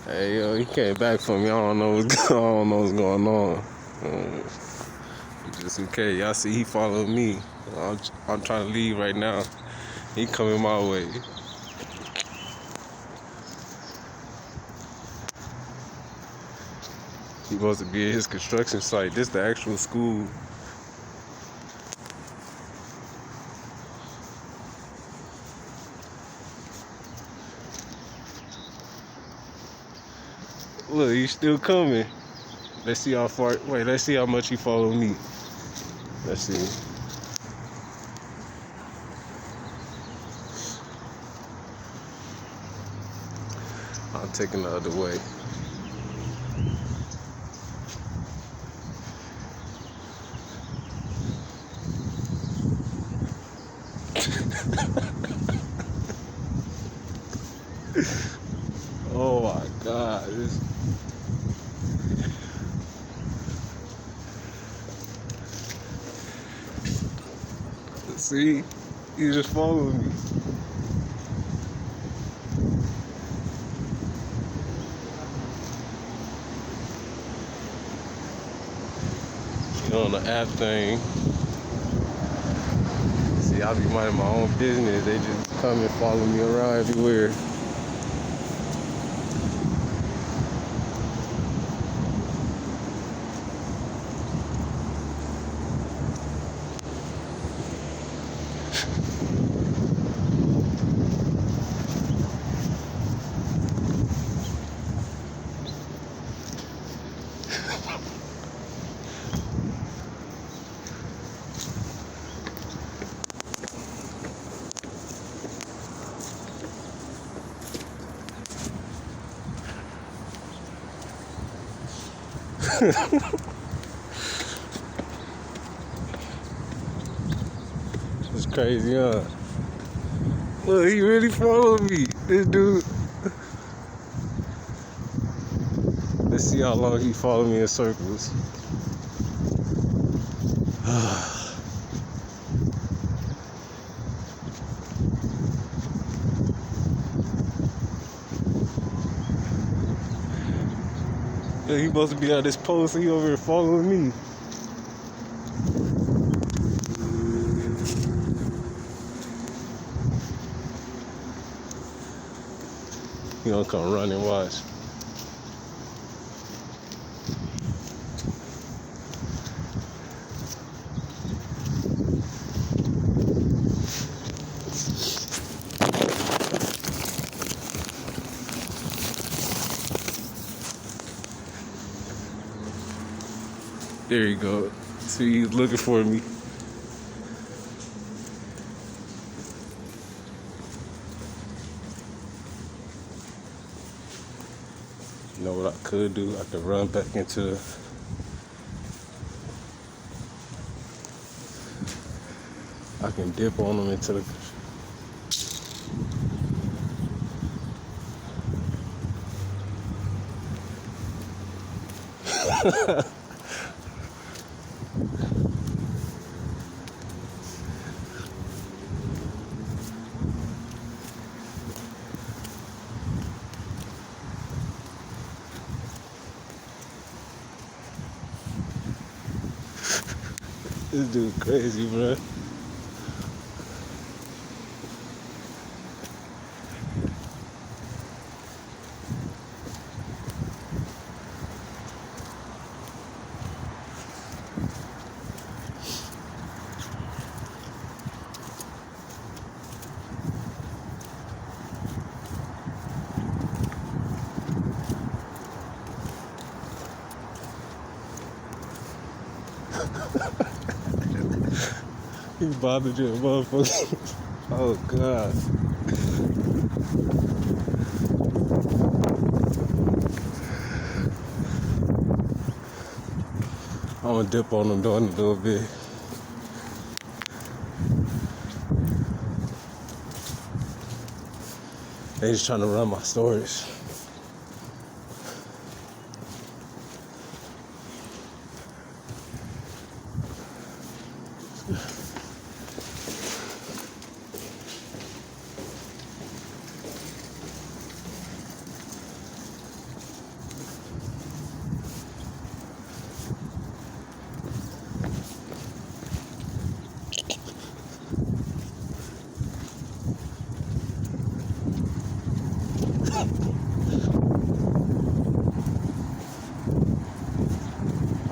Hey, yo, he came back for me. I don't know I don't know what's going on. Just in case y'all see, he followed me. I'm trying to leave right now. He coming my way. He supposed to be at his construction site. This the actual school. Look, he's still coming. Let's see how far. Wait, let's see how much he followed me. Let's see. I'm taking the other way. Oh my God. See? He just followed me. You know, on the app thing. See, I be minding my own business. They just come and follow me around everywhere. It's crazy, huh? Look, he really followed me. This dude. Let's see how long he followed me in circles. Yeah, he supposed to be at this post. He over here following me. He gonna come run and watch. There you go. See, he's looking for me. You know what I could do? I could run back into. I can dip on him into the. This dude crazy, bro. He bothered you, motherfucker. Oh God. I'm gonna dip on him doing a little bit. They just trying to run my storage.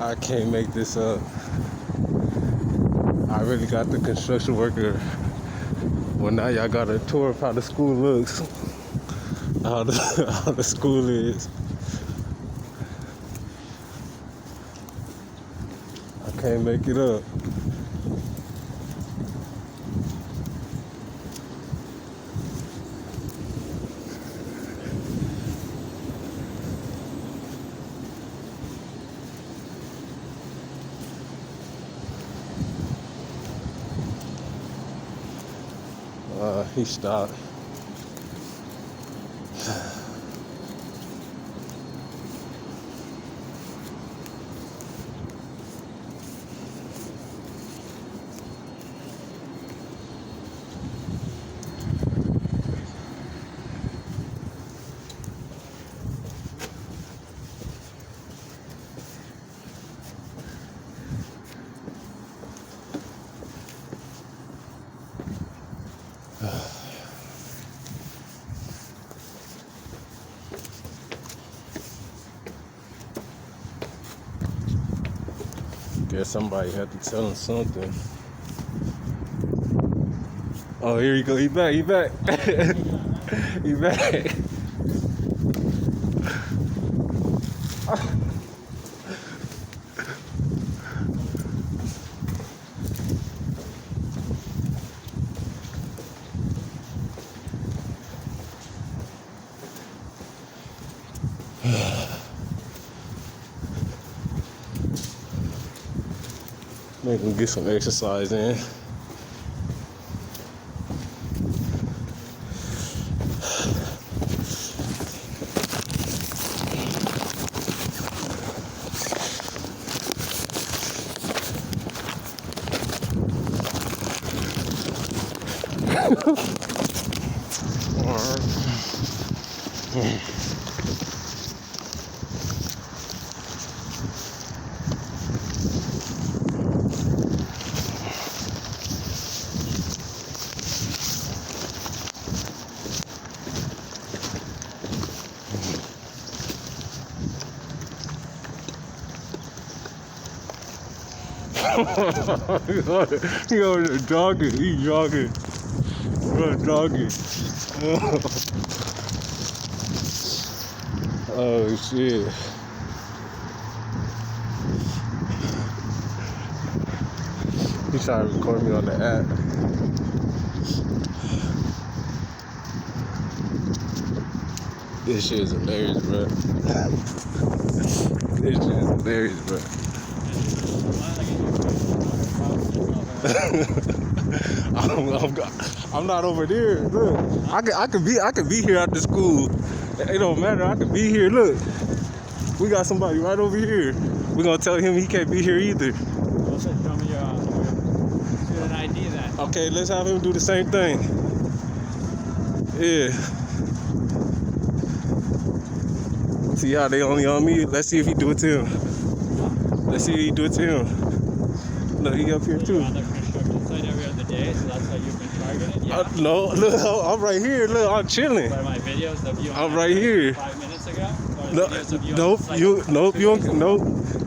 I can't make this up. I really got the construction worker. Well, now y'all got a tour of how the school looks, how the school is. I can't make it up. He stopped. Guess somebody had to tell him something. Oh, here you go. He back. He back. He back. Make him get some exercise in. He over there jogging. He jogging. Jogging. Oh shit. He trying to record me on the app. This shit is hilarious, bro. This shit is hilarious, bro. I'm not over there. Look, I could be here after school. It don't matter. I could be here. Look, we got somebody right over here. We're gonna tell him he can't be here either. Also, show me your student ID then. Okay, let's have him do the same thing. Yeah. See how they only on me? Let's see if he do it to him. Let's see if he do it to him. Look, he up here too. You're on the construction site every other day, so that's how you've been targeted? Yeah. No, look, I'm right here. Look, I'm chilling. By my videos of you I'm right here. 5 minutes ago? Or No, videos of you on nope, the site you don't, 2 days ago?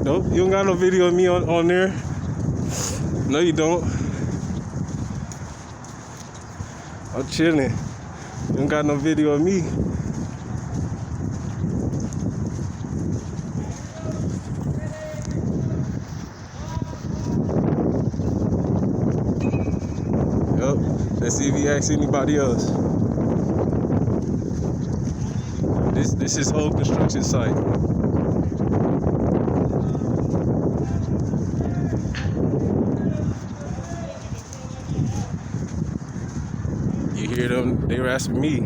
nope, you don't got no video of me on there. No, you don't. I'm chilling. You don't got no video of me. Yep. Let's see if he asks anybody else. This is whole construction site. You hear them? They were asking me.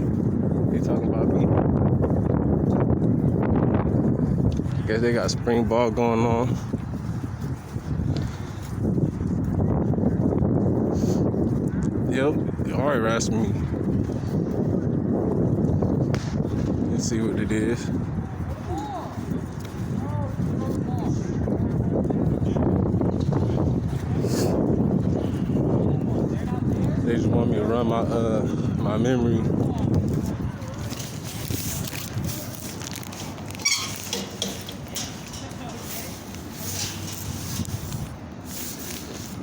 They talking about me. Guess they got spring ball going on. Yep, they already asking me. Let's see what it is. They just want me to run my memory.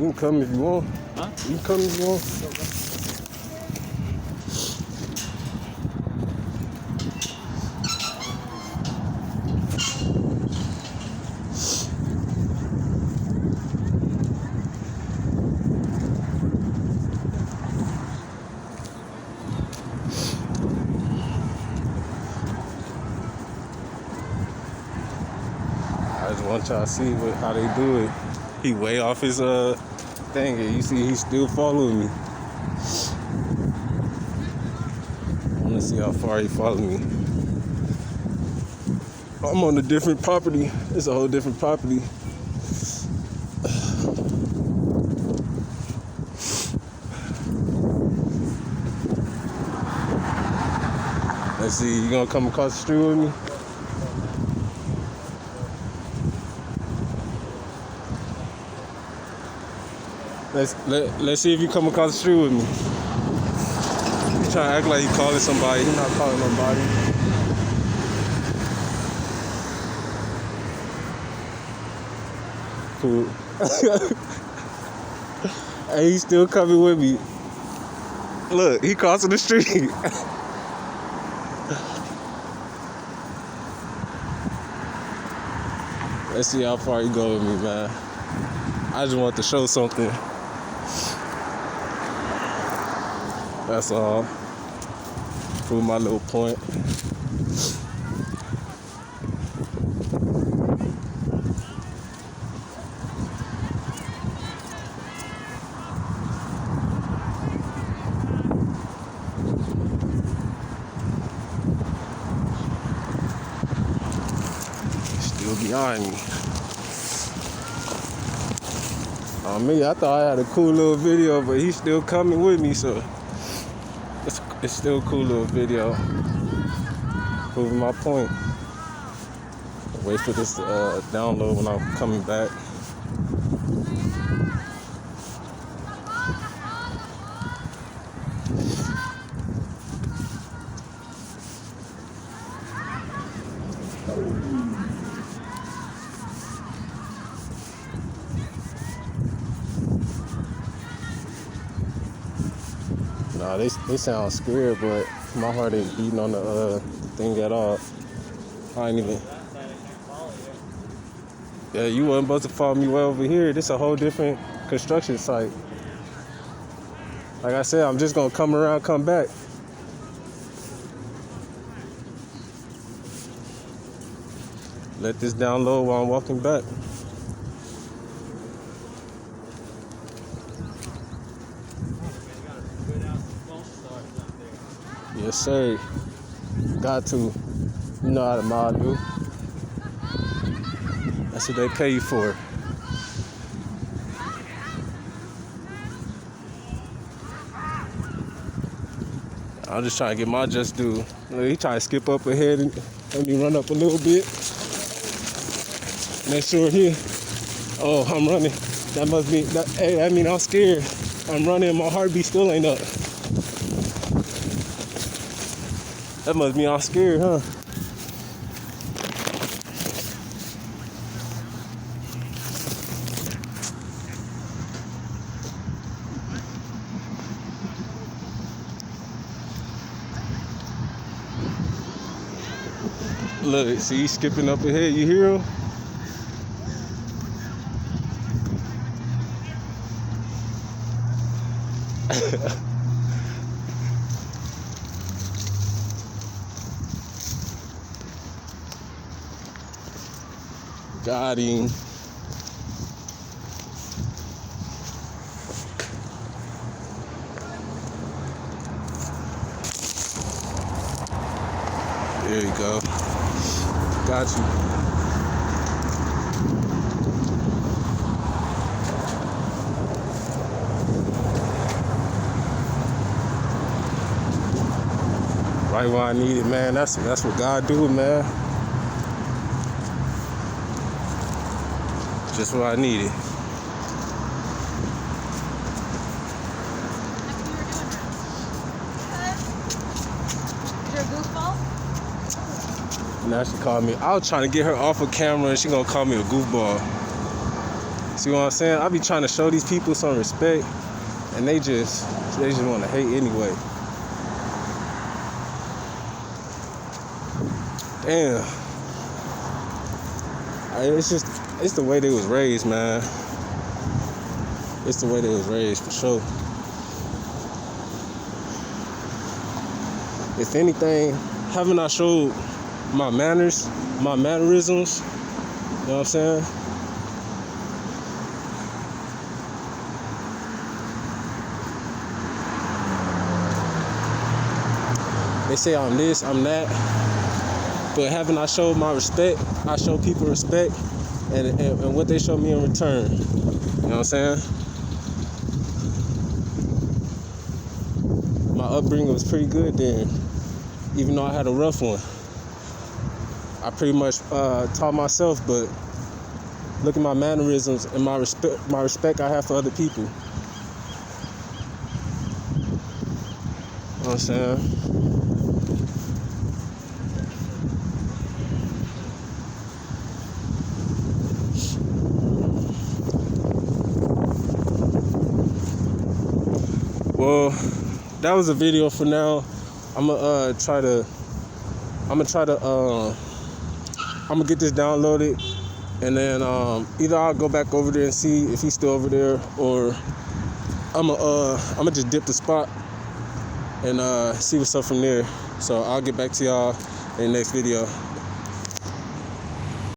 can come if you want. Huh? You can come if you want. I just want y'all to see how they do it. He way off his thing, and you see he's still following me. I want to see how far he follows me. I'm on a different property. It's a whole different property. Let's see, you gonna come across the street with me? Let's see if you come across the street with me. You trying to act like you calling somebody. You're not calling nobody. Cool. Hey, he's still coming with me. Look, he crossing the street. Let's see how far you go with me, man. I just want to show something. That's all. Prove my little point. Still behind me. Me, I thought I had a cool little video, but he's still coming with me, so it's still a cool little video. Proving my point. Wait for this to download when I'm coming back. Nah, they sound scared, but my heart ain't beating on the thing at all. I ain't even. Yeah, you wasn't supposed to follow me way over here. This a whole different construction site. Like I said, I'm just gonna come around, come back. Let this download while I'm walking back. Yes, sir. Got to. You know how the mob do. That's what they pay you for. I'm just trying to get my just due. Look, he trying to skip up ahead and let me run up a little bit. Make sure here. Oh, I'm running. That must be. Hey, I mean, I'm scared. I'm running. My heartbeat still ain't up. That must mean I'm scared, huh? Look, see, he's skipping up ahead. You hear him? Got him. There you go. Got you. Right where I need it, man. That's what God do, man. Just what I needed. Is there a goofball? Now she called me. I was trying to get her off of camera and she gonna call me a goofball. See what I'm saying? I be trying to show these people some respect, and they just want to hate anyway. Damn. It's the way they was raised, man. It's the way they was raised, for sure. If anything, haven't I showed my manners, my mannerisms? You know what I'm saying? They say I'm this, I'm that. But haven't I showed my respect? I show people respect and what they show me in return. You know what I'm saying? My upbringing was pretty good then, even though I had a rough one. I pretty much taught myself, but look at my mannerisms and my respect I have for other people. You know what I'm saying? Well, that was a video for now. I'm gonna get this downloaded, and then either I'll go back over there and see if he's still over there, or I'm gonna just dip the spot and see what's up from there. So I'll get back to y'all in the next video.